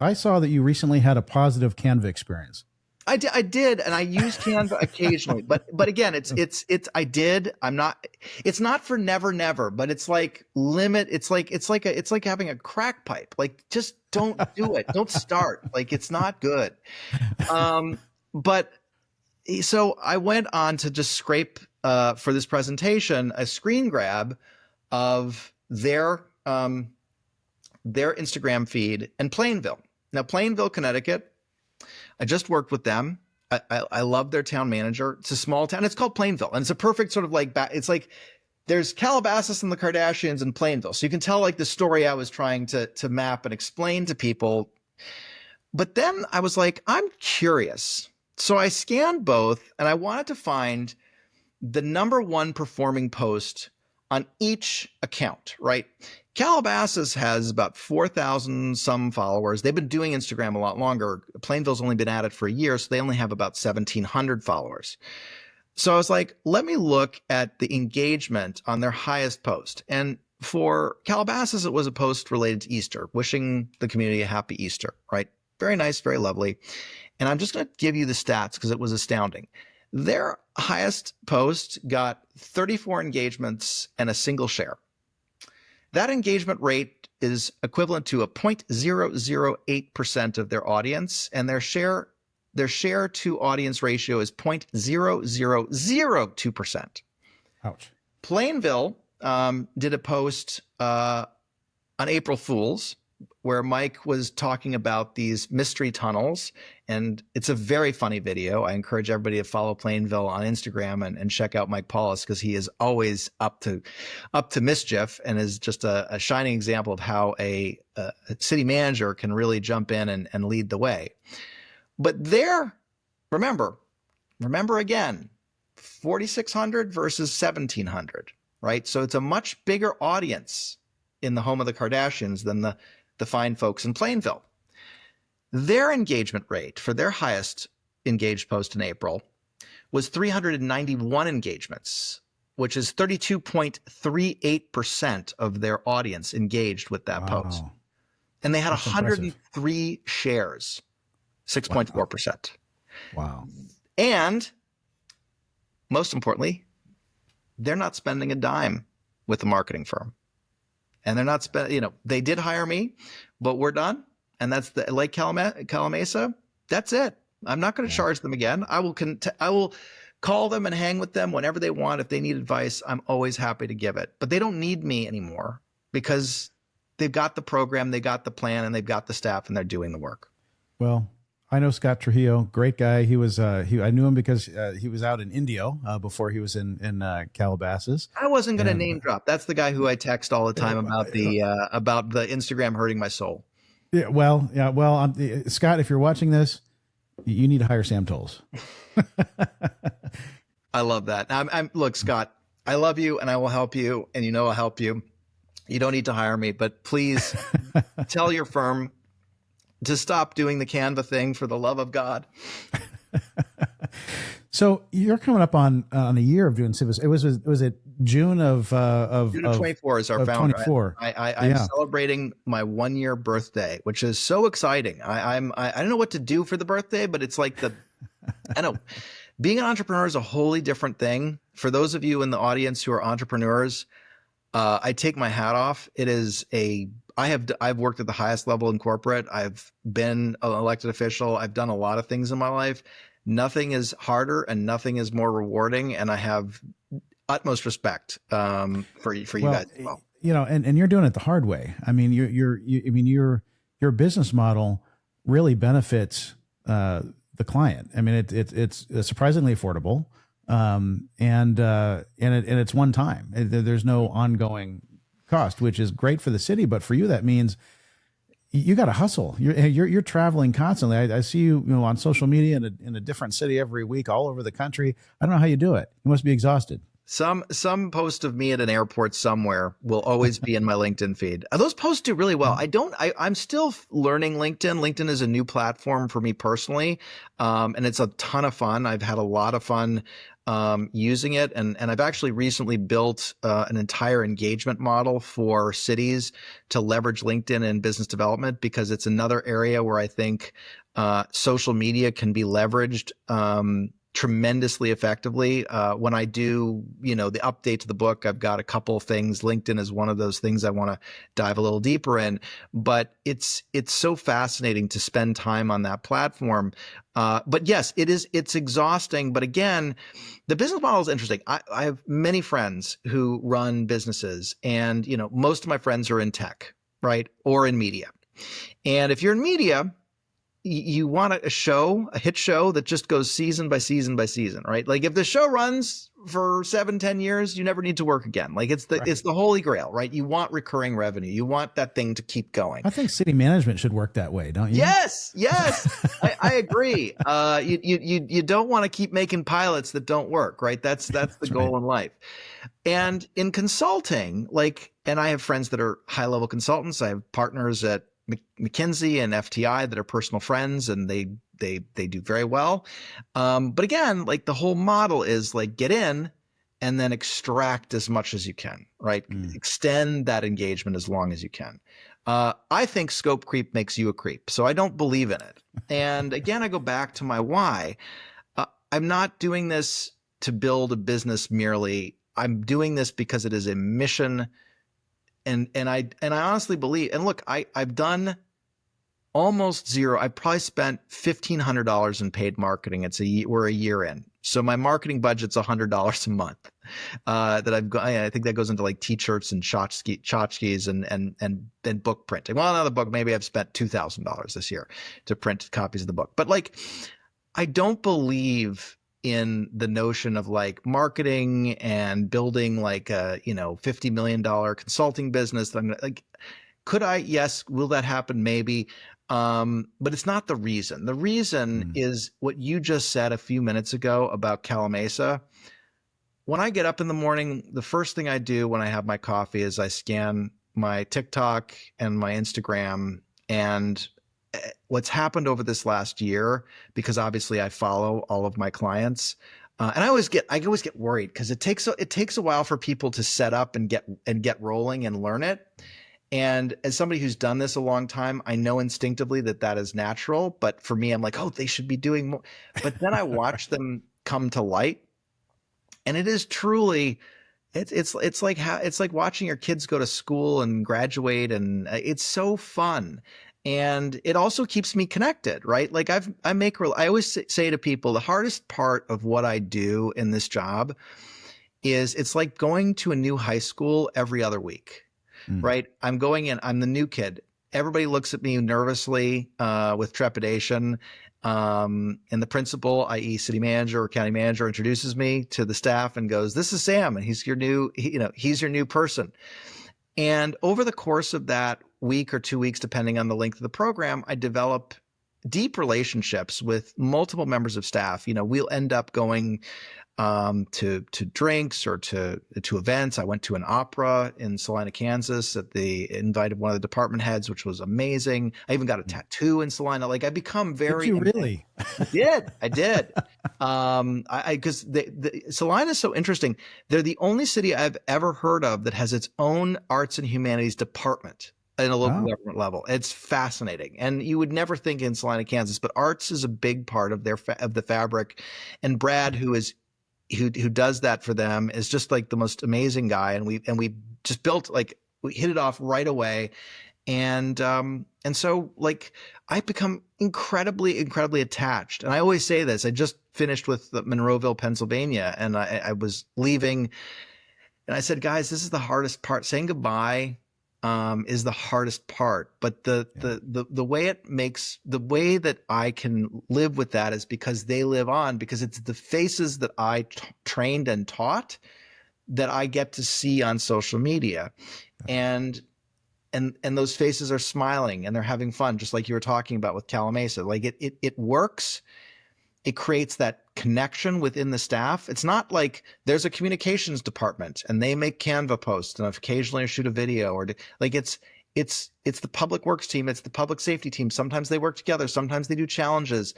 I saw that you recently had a positive Canva experience. I did, and I use Canva occasionally, but again, it's not for never, but it's like limit. It's like having a crack pipe. Like, just don't do it. Don't start. Like, it's not good. But so I went on to just scrape for this presentation a screen grab of their Instagram feed in Plainville. Now, Plainville, Connecticut. I just worked with them. I love their town manager. It's a small town. It's called Plainville, and it's a perfect sort of like it's like there's Calabasas and the Kardashians in Plainville, so you can tell like the story I was trying to map and explain to people. But then I was like, I'm curious, so I scanned both, and I wanted to find the #1 performing post on each account. Right? Calabasas has about 4,000 some followers. They've been doing Instagram a lot longer. Plainville's only been at it for a year, so they only have about 1,700 followers. So I was like, let me look at the engagement on their highest post. And for Calabasas, it was a post related to Easter, wishing the community a happy Easter, right? Very nice, very lovely. And I'm just going to give you the stats because it was astounding. Their highest post got 34 engagements and a single share. That engagement rate is equivalent to a 0.008% of their audience, and their share their share to audience ratio is 0.0002%. Ouch. Plainville did a post on April Fool's where Mike was talking about these mystery tunnels, and it's a very funny video. I encourage everybody to follow Plainville on Instagram and check out Mike Paulus, because he is always up to mischief and is just a shining example of how a city manager can really jump in and lead the way. But there, remember again, 4,600 versus 1,700, right? So it's a much bigger audience in the home of the Kardashians than the fine folks in Plainville. Their engagement rate for their highest engaged post in April was 391 engagements, which is 32.38% of their audience engaged with that post. And they had 103 shares, 6.4%. Wow. And most importantly, they're not spending a dime with the marketing firm. And they're not spending, they did hire me, but we're done. And that's the Lake Calamasa. That's it. I'm not going to charge them again. I will call them and hang with them whenever they want. If they need advice, I'm always happy to give it. But they don't need me anymore because they've got the program, they got the plan, and they've got the staff, and they're doing the work. Well, I know Scott Trujillo, great guy. He was, I knew him because he was out in Indio before he was in Calabasas. I wasn't going to name drop. That's the guy who I text all the time about the Instagram hurting my soul. Yeah. Well, Scott, if you're watching this, you need to hire Sam Toles. I love that. Look, Scott, I love you and I will help you, and I'll help you. You don't need to hire me, but please tell your firm to stop doing the Canva thing, for the love of God. So you're coming up on a year of doing CiviSocial. Was it June of June of 24 is our founder. 24. I'm celebrating my 1-year birthday, which is so exciting. I don't know what to do for the birthday, but it's like I know being an entrepreneur is a wholly different thing. For those of you in the audience who are entrepreneurs, I take my hat off. I've worked at the highest level in corporate. I've been an elected official. I've done a lot of things in my life. Nothing is harder and nothing is more rewarding. And I have utmost respect for you guys as well. And you're doing it the hard way. I mean, your business model really benefits the client. I mean, it's surprisingly affordable, and it's one time. There's no ongoing cost, which is great for the city, but for you that means you got to hustle. You're traveling constantly. I see you on social media in a different city every week, all over the country. I don't know how you do it. You must be exhausted. Some post of me at an airport somewhere will always be in my LinkedIn feed. Those posts do really well. I'm still learning LinkedIn. LinkedIn is a new platform for me personally. And it's a ton of fun. I've had a lot of fun using it. And I've actually recently built an entire engagement model for cities to leverage LinkedIn in business development, because it's another area where I think social media can be leveraged tremendously effectively. When I do, the update to the book, I've got a couple of things. LinkedIn is one of those things I want to dive a little deeper in, but it's so fascinating to spend time on that platform. But yes, it's exhausting. But again, the business model is interesting. I have many friends who run businesses, and, most of my friends are in tech, right? Or in media. And if you're in media, you want a hit show that just goes season by season by season, right? Like if the show runs for 7-10 years, you never need to work again. Like it's the holy grail, right? You want recurring revenue. You want that thing to keep going. I think city management should work that way, don't you? Yes. I agree. You don't want to keep making pilots that don't work, right? That's the goal in life. And in consulting, and I have friends that are high level consultants. I have partners at McKinsey and FTI that are personal friends, and they do very well. But again, the whole model is get in and then extract as much as you can, right? Extend that engagement as long as you can. I think scope creep makes you a creep, so I don't believe in it. And again, I go back to my why. I'm not doing this to build a business merely. I'm doing this because it is a mission. And I honestly believe, and look, I've done almost zero. I probably spent $1,500 in paid marketing. We're a year in. So my marketing budget's $100 a month. That I've got. I think that goes into like t-shirts and tchotchkes and book printing. Well, another book, maybe I've spent $2,000 this year to print copies of the book. But like, I don't believe in the notion of like marketing and building like a, $50 million consulting business. That I'm gonna, like, could I? Yes. Will that happen? Maybe. But it's not the reason. The reason is what you just said a few minutes ago about Calamasa. When I get up in the morning, the first thing I do when I have my coffee is I scan my TikTok and my Instagram, and what's happened over this last year, because obviously I follow all of my clients. And I always get worried because it takes a while for people to set up and get rolling and learn it. And as somebody who's done this a long time, I know instinctively that is natural. But for me, I'm like, oh, they should be doing more. But then I watch them come to light, and it is truly, it's like watching your kids go to school and graduate, and it's so fun. And it also keeps me connected, right? Like I always say to people, the hardest part of what I do in this job is it's like going to a new high school every other week. Right. I'm going in. I'm the new kid. Everybody looks at me nervously, with trepidation. And the principal, i.e. city manager or county manager, introduces me to the staff and goes, "This is Sam, and he's your new person." And over the course of that week or 2 weeks, depending on the length of the program, I develop deep relationships with multiple members of staff. We'll end up going to drinks or to events. I went to an opera in Salina, Kansas at the invite of one of the department heads, which was amazing. I even got a tattoo in Salina. Like I become very. Did you really? I did. Because Salina is so interesting. They're the only city I've ever heard of that has its own arts and humanities department in a local government level. It's fascinating. And you would never think in Salina, Kansas, but arts is a big part of the fabric. And Brad, who does that for them, is just like the most amazing guy. And we just built, like, we hit it off right away. And so like I've become incredibly, incredibly attached. And I always say this, I just finished with Monroeville, Pennsylvania, and I was leaving, and I said, guys, this is the hardest part. Saying goodbye is the hardest part. But the way that I can live with that is because they live on, because it's the faces that I trained and taught that I get to see on social media. And those faces are smiling and they're having fun, just like you were talking about with Calamasa. Like it works. It creates that connection within the staff. It's not like there's a communications department and they make Canva posts and occasionally shoot a video, or like it's the public works team. It's the public safety team. Sometimes they work together. Sometimes they do challenges.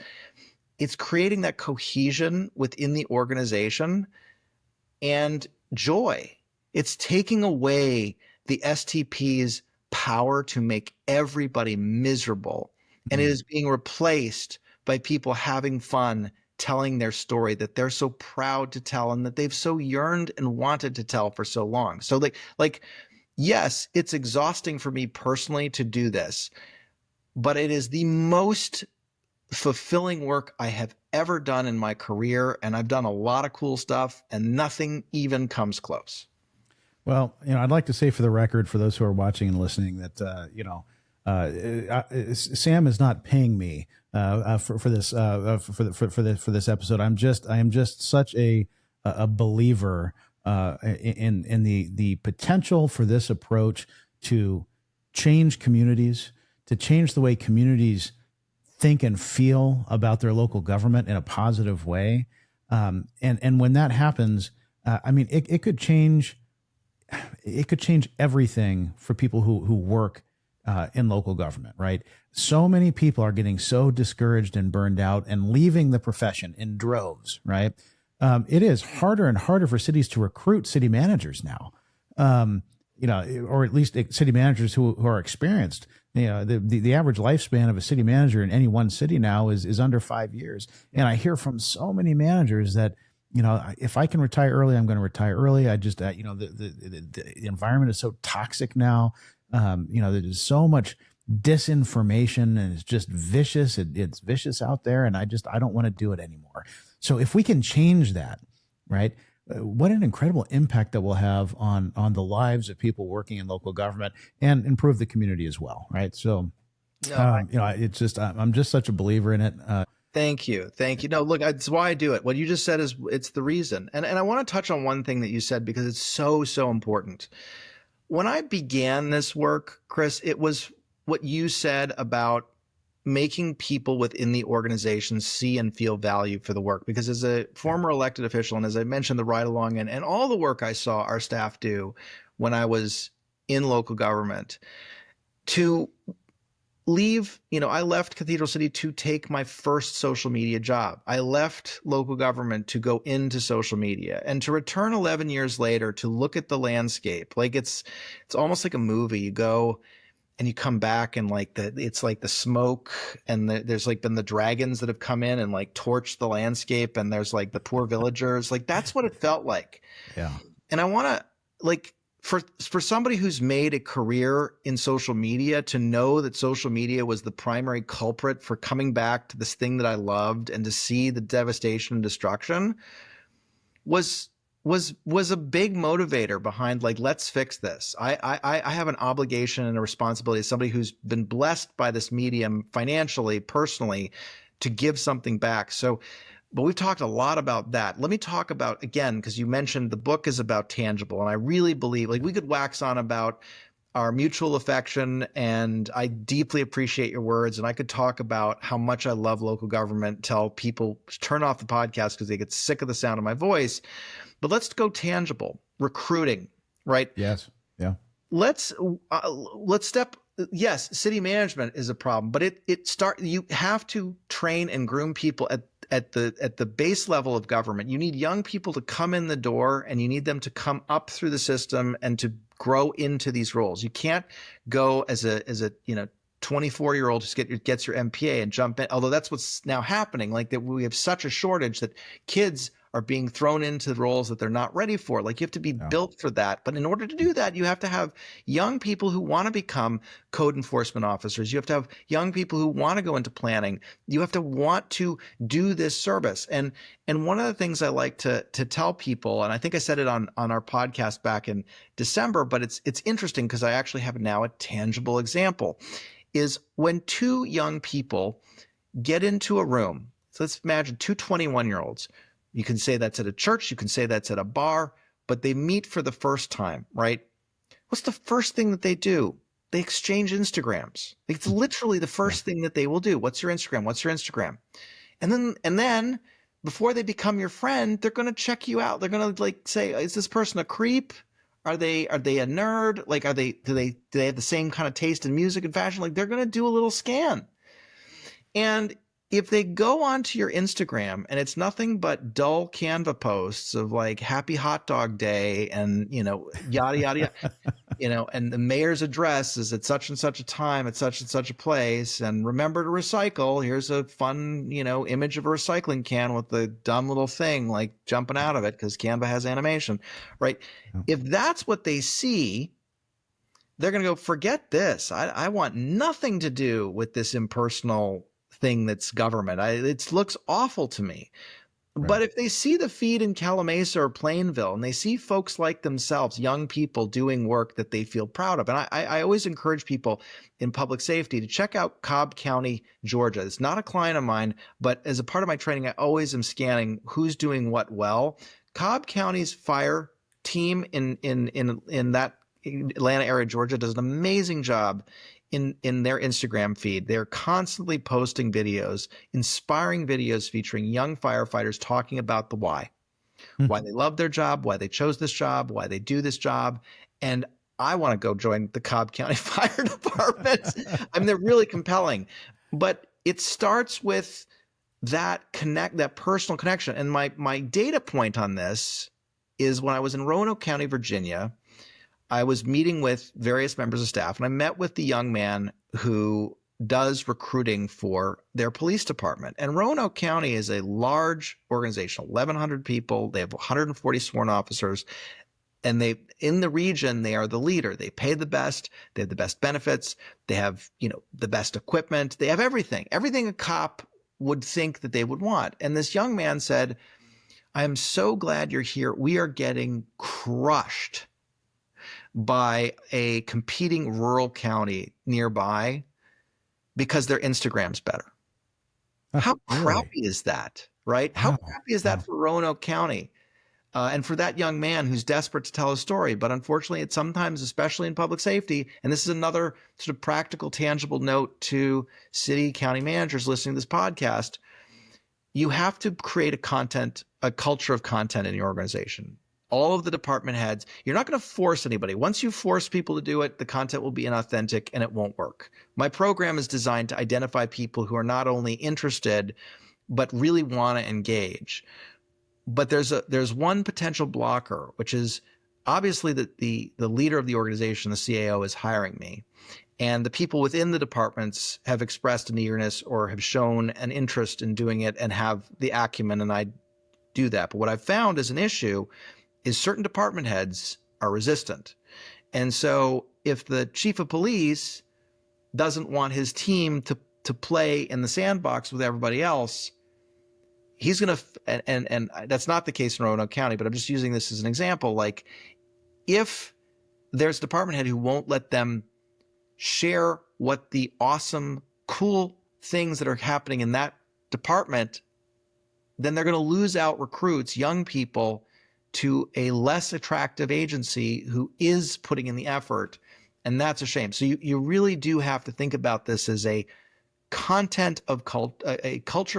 It's creating that cohesion within the organization and joy. It's taking away the STPs' power to make everybody miserable. And it is being replaced by people having fun, telling their story that they're so proud to tell and that they've so yearned and wanted to tell for so long. So like, yes, it's exhausting for me personally to do this, but it is the most fulfilling work I have ever done in my career. And I've done a lot of cool stuff and nothing even comes close. Well, I'd like to say for the record, for those who are watching and listening, that, Sam is not paying me for this episode. I am just such a believer in the potential for this approach to change communities, to change the way communities think and feel about their local government in a positive way. And when that happens, it could change everything for people who work in local government, right? So many people are getting so discouraged and burned out and leaving the profession in droves, right? It is harder and harder for cities to recruit city managers now, or at least city managers who are experienced. The average lifespan of a city manager in any one city now is under 5 years. And I hear from so many managers that, if I can retire early, I'm going to retire early. I just, the environment is so toxic now. There's so much disinformation, and it's just vicious. It's vicious out there, and I don't want to do it anymore. So if we can change that, right? What an incredible impact that will have on the lives of people working in local government and improve the community as well, right? So, it's just I'm just such a believer in it. Thank you. No, look, that's why I do it. What you just said is it's the reason. And I want to touch on one thing that you said because it's so important. When I began this work, Chris, it was what you said about making people within the organization see and feel value for the work. Because as a former elected official, and as I mentioned, the ride along and all the work I saw our staff do when I was in local government, to leave, I left Cathedral City to take my first social media job. I left local government to go into social media, and to return 11 years later to look at the landscape. Like it's almost like a movie. You go and you come back, and it's like the smoke, and there's like been the dragons that have come in and like torched the landscape, and there's like the poor villagers. Like that's what it felt like. Yeah. And I want to for somebody who's made a career in social media to know that social media was the primary culprit for coming back to this thing that I loved, and to see the devastation and destruction was a big motivator behind let's fix this. I have an obligation and a responsibility as somebody who's been blessed by this medium financially, personally, to give something back. So, but we've talked a lot about that. Let me talk about, again, because you mentioned the book is about tangible. And I really believe we could wax on about our mutual affection, and I deeply appreciate your words. And I could talk about how much I love local government, tell people turn off the podcast because they get sick of the sound of my voice. But let's go tangible. Recruiting, right? Yes. Yeah. Let's step. Yes, city management is a problem, but you have to train and groom people at the base level of government. You need young people to come in the door, and you need them to come up through the system and to grow into these roles. You can't go as a 24-year-old who gets your MPA and jump in. Although that's what's now happening. Like that, we have such a shortage that kids are being thrown into roles that they're not ready for. Like you have to be built for that. But in order to do that, you have to have young people who want to become code enforcement officers. You have to have young people who want to go into planning. You have to want to do this service. And one of the things I like to tell people, and I think I said it on our podcast back in December, but it's interesting because I actually have now a tangible example, is when two young people get into a room. So let's imagine two 21-year-olds. You can say that's at a church, you can say that's at a bar, but they meet for the first time, right? What's the first thing that they do? They exchange Instagrams. It's literally the first thing that they will do. What's your Instagram? What's your Instagram? And then before they become your friend, they're going to check you out. They're going to say, is this person a creep? Are they a nerd? Like, do they have the same kind of taste in music and fashion? Like, they're going to do a little scan. And if they go onto your Instagram and it's nothing but dull Canva posts of like happy hot dog day and, yada, yada, yada, and the mayor's address is at such and such a time at such and such a place. And remember to recycle. Here's a fun, image of a recycling can with the dumb little thing like jumping out of it because Canva has animation, right? Yeah. If that's what they see, they're going to go, forget this. I want nothing to do with this impersonal thing that's government. It looks awful to me. Right. But if they see the feed in Calamasa or Plainville and they see folks like themselves, young people doing work that they feel proud of, and I always encourage people in public safety to check out Cobb County, Georgia. It's not a client of mine, but as a part of my training, I always am scanning who's doing what well. Cobb County's fire team in that Atlanta area, Georgia, does an amazing job in their Instagram feed. They're constantly posting videos, inspiring videos featuring young firefighters talking about the why they love their job, why they chose this job, why they do this job. And I want to go join the Cobb County Fire Department. I mean, they're really compelling, but it starts with that personal connection. And my data point on this is when I was in Roanoke County, Virginia, I was meeting with various members of staff, and I met with the young man who does recruiting for their police department. And Roanoke County is a large organization, 1,100 people. They have 140 sworn officers. and they, in the region, they are the leader. They pay the best. They have the best benefits. They have, the best equipment. They have everything a cop would think that they would want. And this young man said, I am so glad you're here. We are getting crushed by a competing rural county nearby because their Instagram's better. How crappy is that, right? How crappy is that for Roanoke County? And for that young man who's desperate to tell a story. But unfortunately, it's sometimes, especially in public safety, and this is another sort of practical, tangible note to city, county managers listening to this podcast, you have to create a culture of content in your organization. All of the department heads, you're not going to force anybody. Once you force people to do it, the content will be inauthentic and it won't work. My program is designed to identify people who are not only interested, but really want to engage. But there's one potential blocker, which is obviously that the leader of the organization, the CAO, is hiring me. And the people within the departments have expressed an eagerness or have shown an interest in doing it and have the acumen, and I do that. But what I've found as an issue is certain department heads are resistant. And so if the chief of police doesn't want his team to play in the sandbox with everybody else, he's going to, and that's not the case in Roanoke County, but I'm just using this as an example. Like, if there's a department head who won't let them share what the awesome, cool things that are happening in that department, then they're going to lose out recruits, young people, to a less attractive agency who is putting in the effort. And that's a shame. So you really do have to think about this as a culture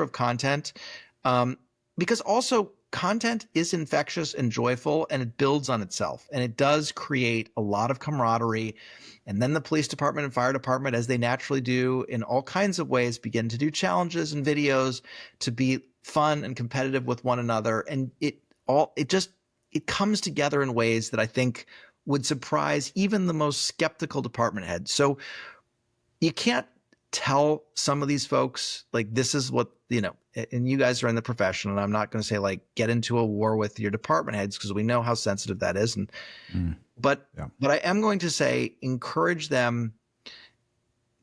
of content, because also content is infectious and joyful, and it builds on itself, and it does create a lot of camaraderie. And then the police department and fire department, as they naturally do in all kinds of ways, begin to do challenges and videos to be fun and competitive with one another. And it comes together in ways that I think would surprise even the most skeptical department head. So you can't tell some of these folks, like, this is what, and you guys are in the profession, and I'm not going to say, like, get into a war with your department heads, because we know how sensitive that is. But I am going to say, encourage them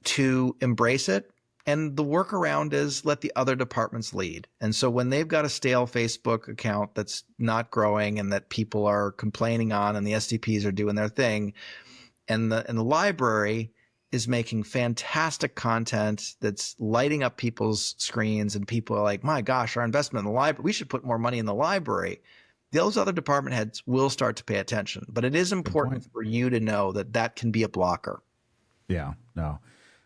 to embrace it. And the workaround is let the other departments lead. And so when they've got a stale Facebook account that's not growing and that people are complaining on, and the STPs are doing their thing, and the library is making fantastic content that's lighting up people's screens, and people are like, my gosh, our investment in the library, we should put more money in the library. Those other department heads will start to pay attention. But it is important for you to know that can be a blocker. Yeah, no.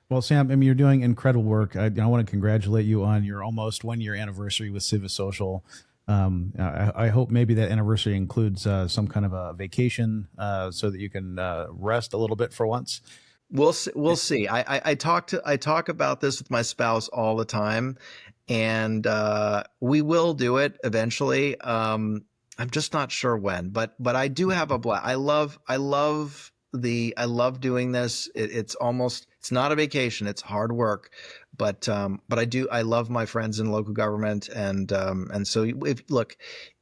Well, Sam, I mean, you're doing incredible work. I want to congratulate you on your almost 1-year anniversary with CiviSocial. I hope maybe that anniversary includes some kind of a vacation so that you can rest a little bit for once. We'll see. I talk about this with my spouse all the time, and we will do it eventually. I'm just not sure when, but I do have a blast. I love doing this. It's not a vacation. It's hard work, but I love my friends in local government. And so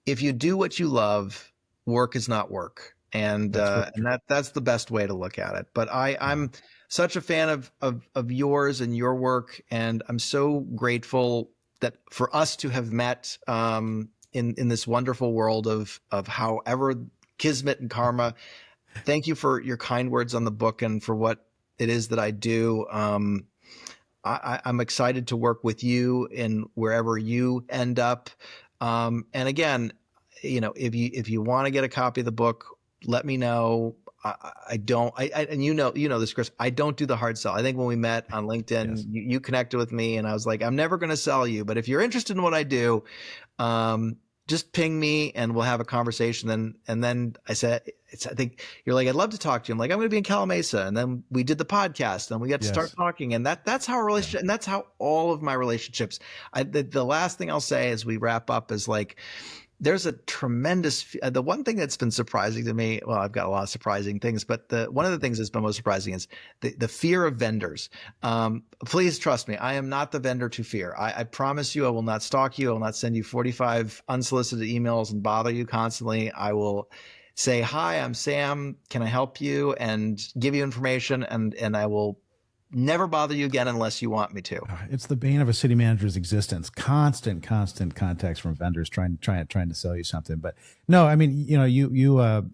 if you do what you love, work is not work. And that's the best way to look at it. But I'm such a fan of yours and your work. And I'm so grateful that for us to have met, in this wonderful world of however kismet and karma. Thank you for your kind words on the book and for what it is that I do. I'm excited to work with you in wherever you end up. And again, if you want to get a copy of the book, let me know. And you know this, Chris, I don't do the hard sell. I think when we met on LinkedIn, yes, you connected with me, and I was like, I'm never going to sell you, but if you're interested in what I do, just ping me and we'll have a conversation. And then I said, I think you're like, I'd love to talk to you. I'm like, I'm going to be in Calamasa. And then we did the podcast and we got to start talking. And that's how our relationship, and that's how all of my relationships, the last thing I'll say as we wrap up is, like, there's a tremendous, the one thing that's been surprising to me, well, I've got a lot of surprising things, but one of the things that's been most surprising is the fear of vendors. Please trust me. I am not the vendor to fear. I promise you, I will not stalk you. I will not send you 45 unsolicited emails and bother you constantly. I will say, hi, I'm Sam. Can I help you? And give you information, and I will never bother you again unless you want me to. It's the bane of a city manager's existence. Constant contacts from vendors trying to sell you something. But no, I mean, you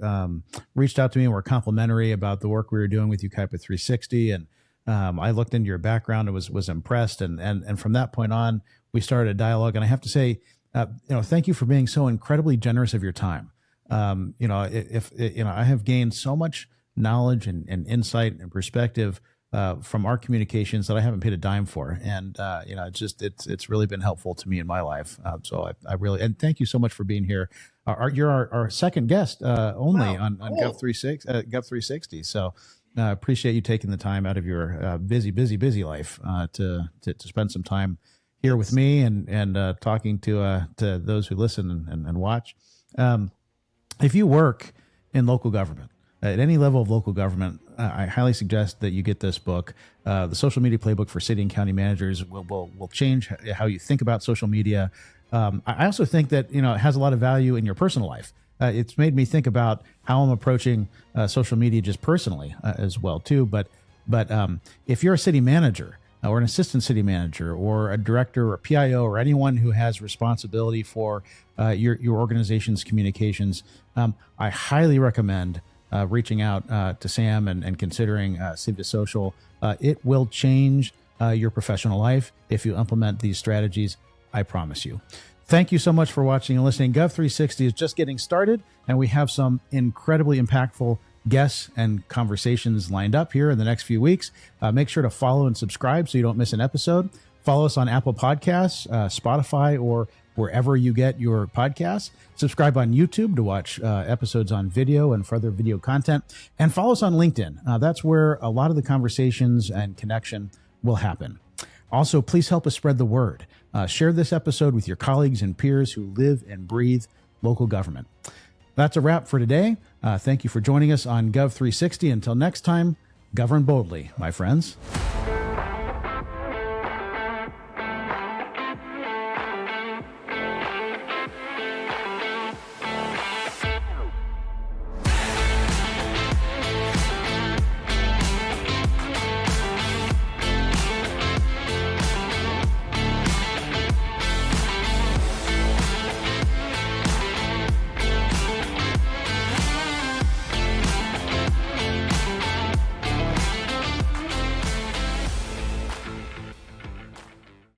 reached out to me and were complimentary about the work we were doing with you, Ep.3, and I looked into your background and was impressed. And from that point on, we started a dialogue. And I have to say, thank you for being so incredibly generous of your time. I have gained so much knowledge and insight and perspective from our communications that I haven't paid a dime for. And, it's really been helpful to me in my life. So I really, and thank you so much for being here. You're our second guest only on cool. Gov360. So appreciate you taking the time out of your busy life to spend some time here with me and talking to those who listen and watch. If you work in local government, at any level of local government, I highly suggest that you get this book. The Social Media Playbook for City and County Managers will change how you think about social media. I also think that it has a lot of value in your personal life. It's made me think about how I'm approaching social media just personally as well too. But if you're a city manager or an assistant city manager or a director or PIO or anyone who has responsibility for your organization's communications, I highly recommend reaching out to Sam and considering CiviSocial. It will change your professional life if you implement these strategies. I promise you. Thank you so much for watching and listening. Gov360 is just getting started, and we have some incredibly impactful guests and conversations lined up here in the next few weeks. Make sure to follow and subscribe so you don't miss an episode. Follow us on Apple Podcasts, Spotify, or wherever you get your podcasts. Subscribe on YouTube to watch episodes on video and further video content. And follow us on LinkedIn. That's where a lot of the conversations and connection will happen. Also, please help us spread the word. Share this episode with your colleagues and peers who live and breathe local government. That's a wrap for today. Thank you for joining us on Gov360. Until next time, govern boldly, my friends.